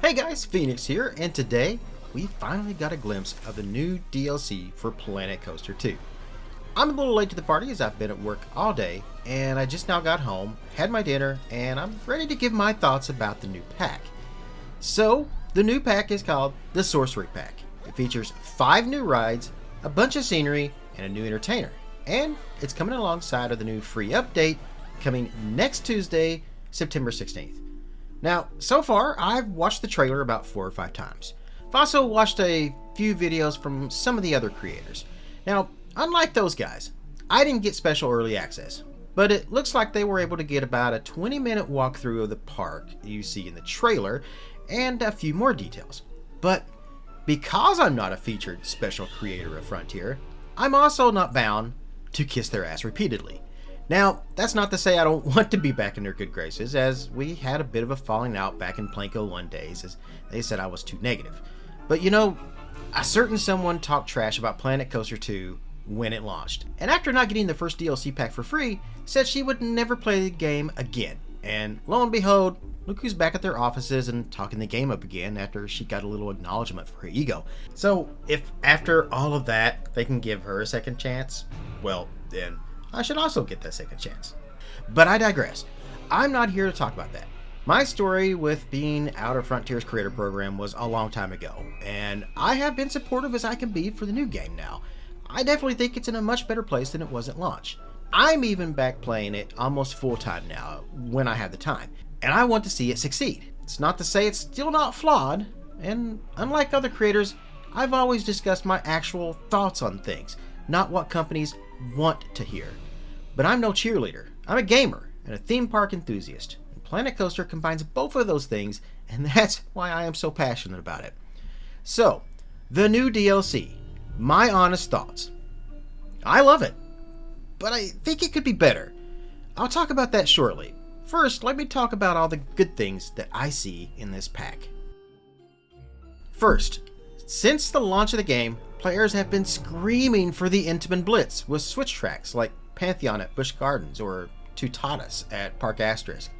Hey guys, Phoenix here, and today we finally got a glimpse of the new DLC for Planet Coaster 2. I'm a little late to the party as I've been at work all day, and I just now got home, had my dinner, and I'm ready to give my thoughts about the new pack. So, the new pack is called the Sorcery Pack. It features 5 new rides, a bunch of scenery, and a new entertainer. And it's coming alongside of the new free update coming next Tuesday, September 16th. Now, so far, I've watched the trailer about 4 or 5 times. I've also watched a few videos from some of the other creators. Now, unlike those guys, I didn't get special early access, but it looks like they were able to get about a 20-minute walkthrough of the park you see in the trailer and a few more details. But because I'm not a featured special creator of Frontier, I'm also not bound to kiss their ass repeatedly. Now, that's not to say I don't want to be back in their good graces, as we had a bit of a falling out back in Planko 1 days, as they said I was too negative. But you know, a certain someone talked trash about Planet Coaster 2 when it launched, and after not getting the first DLC pack for free, said she would never play the game again. And lo and behold, look who's back at their offices and talking the game up again after she got a little acknowledgement for her ego. So if after all of that they can give her a second chance, well then I should also get that second chance. But I digress. I'm not here to talk about that. My story with being out of Frontier's creator program was a long time ago, and I have been supportive as I can be for the new game now. I definitely think it's in a much better place than it was at launch. I'm even back playing it almost full time now, when I have the time, and I want to see it succeed. It's not to say it's still not flawed, and unlike other creators, I've always discussed my actual thoughts on things, not what companies want to hear. But I'm no cheerleader. I'm a gamer and a theme park enthusiast. And Planet Coaster combines both of those things, and that's why I am so passionate about it. So, the new DLC. My honest thoughts. I love it, but I think it could be better. I'll talk about that shortly. First, let me talk about all the good things that I see in this pack. First, since the launch of the game, players have been screaming for the Intamin Blitz with switch tracks like Pantheon at Busch Gardens or Tutatis at Park Asterisk.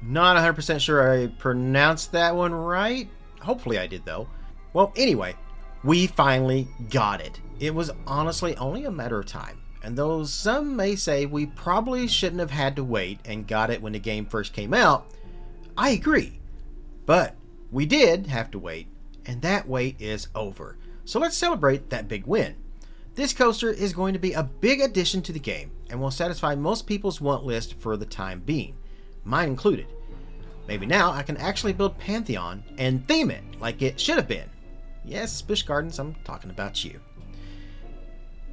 Not 100% sure I pronounced that one right. Hopefully I did though. Well, anyway, we finally got it. It was honestly only a matter of time. And though some may say we probably shouldn't have had to wait and got it when the game first came out, I agree. But we did have to wait, and that wait is over. So let's celebrate that big win. This coaster is going to be a big addition to the game and will satisfy most people's want list for the time being, mine included. Maybe now I can actually build Pantheon and theme it like it should have been. Yes, Busch Gardens, I'm talking about you.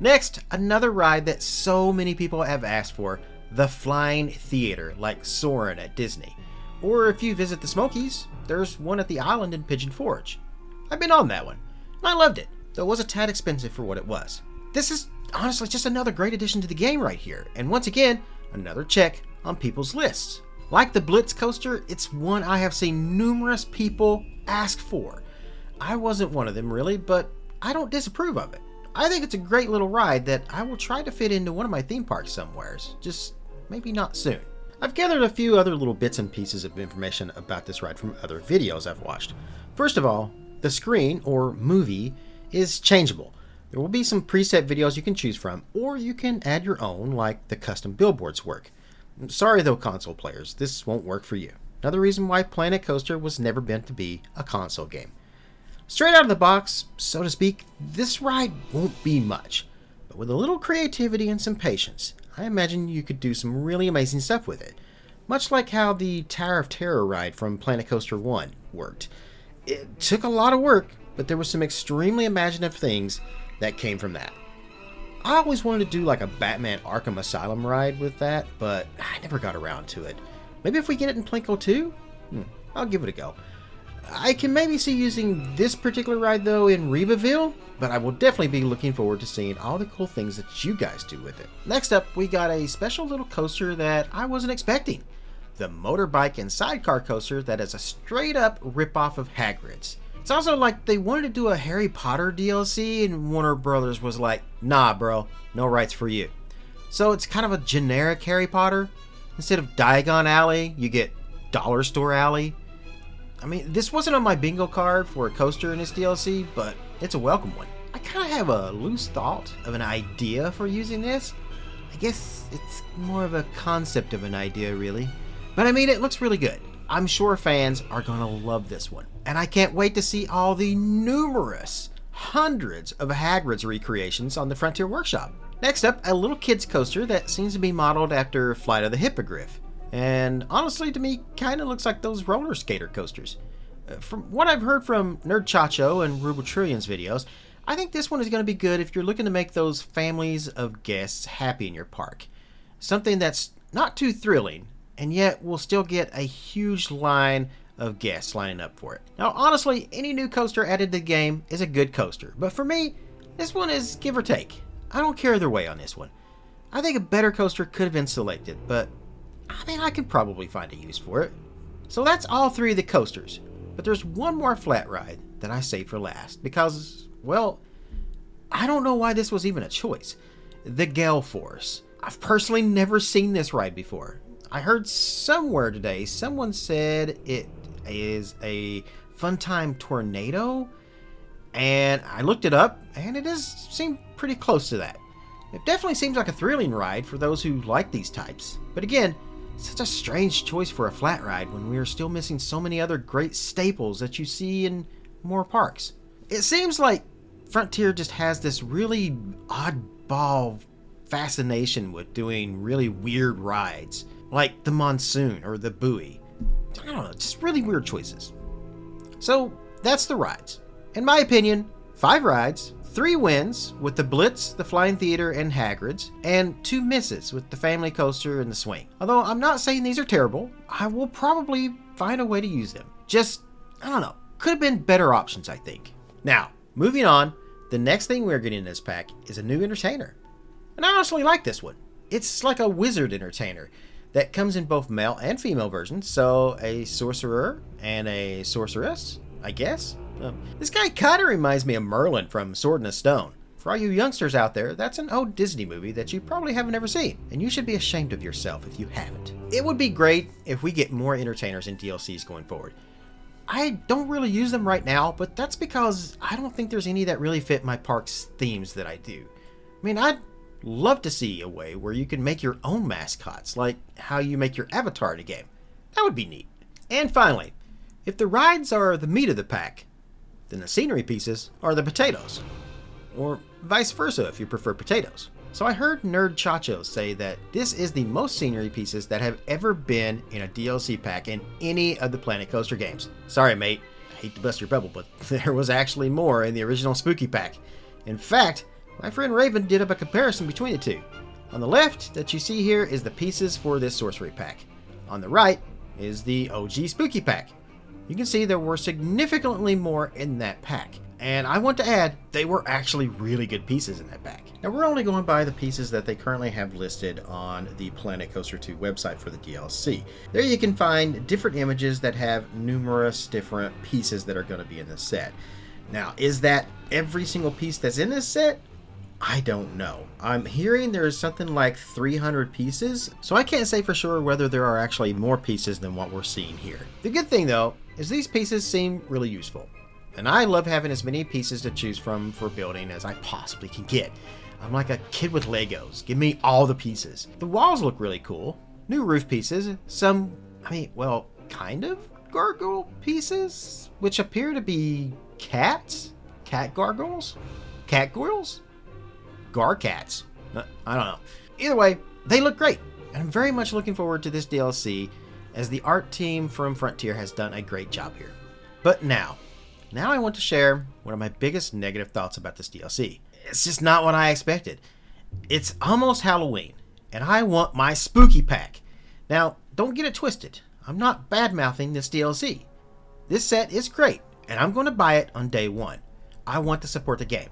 Next, another ride that so many people have asked for, the Flying Theater like Soarin' at Disney. Or if you visit the Smokies, there's one at the island in Pigeon Forge. I've been on that one, and I loved it, though it was a tad expensive for what it was. This is honestly just another great addition to the game right here, and once again, another check on people's lists. Like the Blitz coaster, it's one I have seen numerous people ask for. I wasn't one of them really, but I don't disapprove of it. I think it's a great little ride that I will try to fit into one of my theme parks somewheres, just maybe not soon. I've gathered a few other little bits and pieces of information about this ride from other videos I've watched. First of all, the screen, or movie, is changeable. There will be some preset videos you can choose from, or you can add your own like the custom billboards work. Sorry though, console players, this won't work for you. Another reason why Planet Coaster was never meant to be a console game. Straight out of the box, so to speak, this ride won't be much, but with a little creativity and some patience, I imagine you could do some really amazing stuff with it. Much like how the Tower of Terror ride from Planet Coaster 1 worked. It took a lot of work, but there were some extremely imaginative things that came from that. I always wanted to do like a Batman Arkham Asylum ride with that, but I never got around to it. Maybe if we get it in Plinko 2? I'll give it a go. I can maybe see using this particular ride though in Rebaville, but I will definitely be looking forward to seeing all the cool things that you guys do with it. Next up, we got a special little coaster that I wasn't expecting. The motorbike and sidecar coaster that is a straight up ripoff of Hagrid's. It's also like they wanted to do a Harry Potter DLC and Warner Brothers was like, nah bro, no rights for you. So it's kind of a generic Harry Potter. Instead of Diagon Alley, you get Dollar Store Alley. I mean, this wasn't on my bingo card for a coaster in this DLC, but it's a welcome one. I kind of have a loose thought of an idea for using this. I guess it's more of a concept of an idea, really. But I mean, it looks really good. I'm sure fans are going to love this one. And I can't wait to see all the numerous hundreds of Hagrid's recreations on the Frontier Workshop. Next up, a little kid's coaster that seems to be modeled after Flight of the Hippogriff. And honestly, to me, kind of looks like those roller skater coasters. From what I've heard from Nerd Chacho and Rubaltrillion's videos, I think this one is going to be good if you're looking to make those families of guests happy in your park. Something that's not too thrilling, and yet will still get a huge line of guests lining up for it. Now, honestly, any new coaster added to the game is a good coaster, but for me, this one is give or take. I don't care either way on this one. I think a better coaster could have been selected, but I mean, I could probably find a use for it. So that's all three of the coasters, but there's one more flat ride that I saved for last because, well, I don't know why this was even a choice. The Gale Force. I've personally never seen this ride before. I heard somewhere today someone said it is a Funtime Tornado, and I looked it up, and it does seem pretty close to that. It definitely seems like a thrilling ride for those who like these types. But again, such a strange choice for a flat ride when we are still missing so many other great staples that you see in more parks. It seems like Frontier just has this really oddball fascination with doing really weird rides, like the Monsoon or the Buoy. I don't know, just really weird choices. So that's the rides. In my opinion, 5 rides, 3 wins with the Blitz, the Flying Theater, and Hagrid's, and 2 misses with the Family Coaster and the Swing. Although I'm not saying these are terrible, I will probably find a way to use them. Just, I don't know, could have been better options, I think. Now, moving on, the next thing we're getting in this pack is a new entertainer. And I honestly like this one. It's like a wizard entertainer that comes in both male and female versions, so a sorcerer and a sorceress, I guess. This guy kind of reminds me of Merlin from Sword in the Stone. For all you youngsters out there, that's an old Disney movie that you probably haven't ever seen, and you should be ashamed of yourself if you haven't. It would be great if we get more entertainers in DLCs going forward. I don't really use them right now, but that's because I don't think there's any that really fit my park's themes that I do. I mean, I'd love to see a way where you can make your own mascots, like how you make your avatar in a game. That would be neat. And finally, if the rides are the meat of the pack, then the scenery pieces are the potatoes. Or vice versa if you prefer potatoes. So I heard Nerd Chacho say that this is the most scenery pieces that have ever been in a DLC pack in any of the Planet Coaster games. Sorry mate, I hate to bust your bubble, but there was actually more in the original Spooky Pack. In fact, my friend Raven did up a comparison between the two. On the left that you see here is the pieces for this Sorcery Pack. On the right is the OG Spooky Pack. You can see there were significantly more in that pack. And I want to add, they were actually really good pieces in that pack. Now we're only going by the pieces that they currently have listed on the Planet Coaster 2 website for the DLC. There you can find different images that have numerous different pieces that are going to be in this set. Now, is that every single piece that's in this set? I don't know. I'm hearing there's something like 300 pieces, so I can't say for sure whether there are actually more pieces than what we're seeing here. The good thing though, is these pieces seem really useful. And I love having as many pieces to choose from for building as I possibly can get. I'm like a kid with Legos. Give me all the pieces. The walls look really cool. New roof pieces. Some, well, kind of gargoyle pieces, which appear to be cats? Cat gargoyles? Cat goyles? Garcats. I don't know. Either way, they look great. And I'm very much looking forward to this DLC as the art team from Frontier has done a great job here. But now I want to share one of my biggest negative thoughts about this DLC. It's just not what I expected. It's almost Halloween, and I want my Spooky Pack. Now, don't get it twisted. I'm not bad-mouthing this DLC. This set is great, and I'm going to buy it on day one. I want to support the game.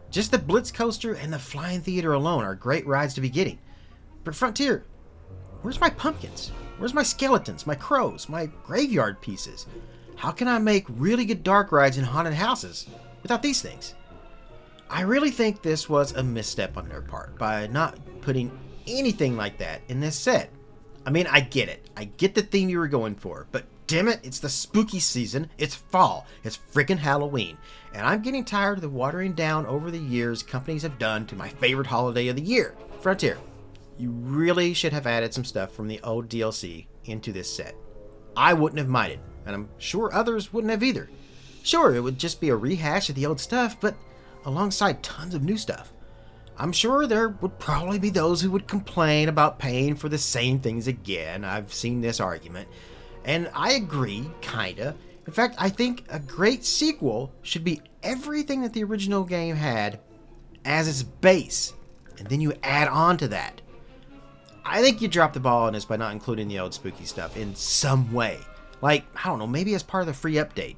Just the Blitz Coaster and the Flying Theater alone are great rides to be getting. But Frontier, where's my pumpkins? Where's my skeletons, my crows, my graveyard pieces? How can I make really good dark rides in haunted houses without these things? I really think this was a misstep on their part by not putting anything like that in this set. I mean, I get it. I get the theme you were going for, but Damn it, it's the spooky season, it's fall, it's freaking Halloween, and I'm getting tired of the watering down over the years companies have done to my favorite holiday of the year, Frontier. You really should have added some stuff from the old DLC into this set. I wouldn't have minded, and I'm sure others wouldn't have either. Sure, it would just be a rehash of the old stuff, but alongside tons of new stuff. I'm sure there would probably be those who would complain about paying for the same things again. I've seen this argument. And I agree, kinda. In fact, I think a great sequel should be everything that the original game had as its base, and then you add on to that. I think you dropped the ball on this by not including the old spooky stuff in some way. Like, I don't know, maybe as part of the free update.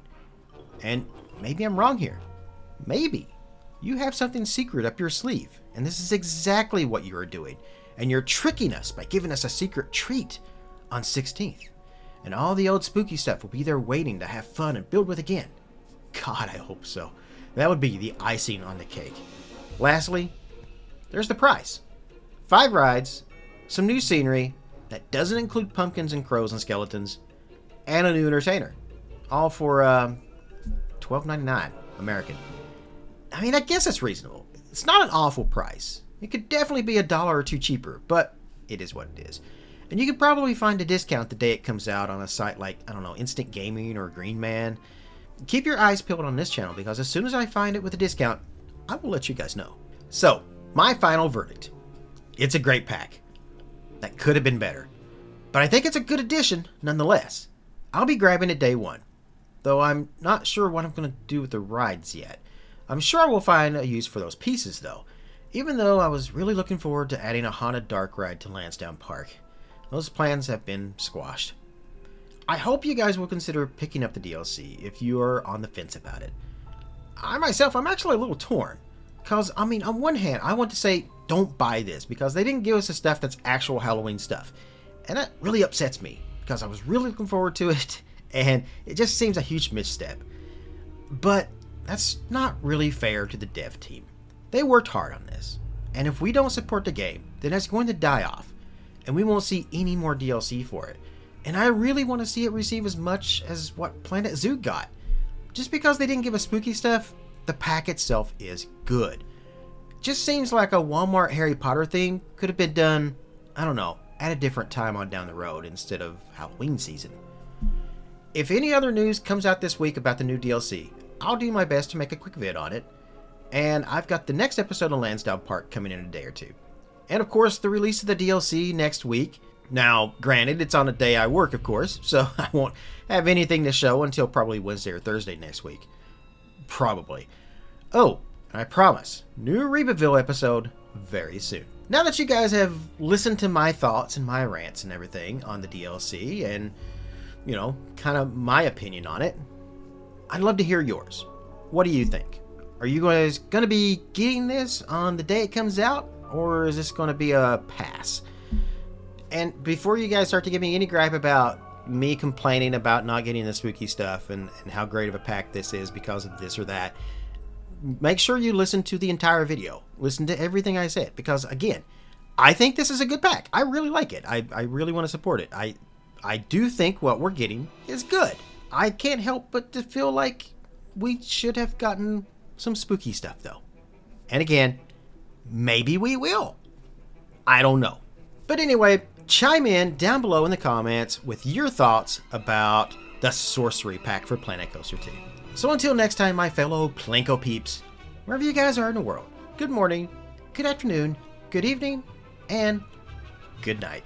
And maybe I'm wrong here. Maybe you have something secret up your sleeve, and this is exactly what you are doing. And you're tricking us by giving us a secret treat on 16th. And all the old spooky stuff will be there waiting to have fun and build with again. God, I hope so. That would be the icing on the cake. Lastly, there's the price. 5 rides, some new scenery that doesn't include pumpkins and crows and skeletons, and a new entertainer. All for $12.99 American. I mean, I guess it's reasonable. It's not an awful price. It could definitely be $1 or $2 cheaper, but it is what it is. And you could probably find a discount the day it comes out on a site like, I don't know, Instant Gaming or Green Man. Keep your eyes peeled on this channel, because as soon as I find it with a discount, I will let you guys know. So, my final verdict. It's a great pack. That could have been better. But I think it's a good addition, nonetheless. I'll be grabbing it day one. Though I'm not sure what I'm going to do with the rides yet. I'm sure I will find a use for those pieces, though. Even though I was really looking forward to adding a haunted dark ride to Lansdowne Park. Those plans have been squashed. I hope you guys will consider picking up the DLC if you are on the fence about it. I'm actually a little torn. Because, I mean, on one hand, I want to say, don't buy this, because they didn't give us the stuff that's actual Halloween stuff. And that really upsets me, because I was really looking forward to it, and it just seems a huge misstep. But that's not really fair to the dev team. They worked hard on this, and if we don't support the game, then it's going to die off, and we won't see any more DLC for it. And I really want to see it receive as much as what Planet Zoo got. Just because they didn't give us spooky stuff, the pack itself is good. Just seems like a Walmart Harry Potter theme could have been done, I don't know, at a different time on down the road instead of Halloween season. If any other news comes out this week about the new DLC, I'll do my best to make a quick vid on it. And I've got the next episode of Lansdowne Park coming in a day or two. And of course, the release of the DLC next week. Now, granted, it's on a day I work, of course, so I won't have anything to show until probably Wednesday or Thursday next week. Probably. Oh, and I promise, new Rebaville episode very soon. Now that you guys have listened to my thoughts and my rants and everything on the DLC and, you know, kind of my opinion on it, I'd love to hear yours. What do you think? Are you guys going to be getting this on the day it comes out, or is this going to be a pass? And before you guys start to give me any gripe about me complaining about not getting the spooky stuff and how great of a pack this is because of this or that, make sure you listen to the entire video. Listen to everything I said, because again, I think this is a good pack. I really like it. I really want to support it. I do think what we're getting is good. I can't help but to feel like we should have gotten some spooky stuff, though. And again, maybe we will. I don't know. But anyway, chime in down below in the comments with your thoughts about the Sorcery Pack for Planet Coaster 2. So until next time, my fellow Plinko peeps, wherever you guys are in the world, good morning, good afternoon, good evening, and good night.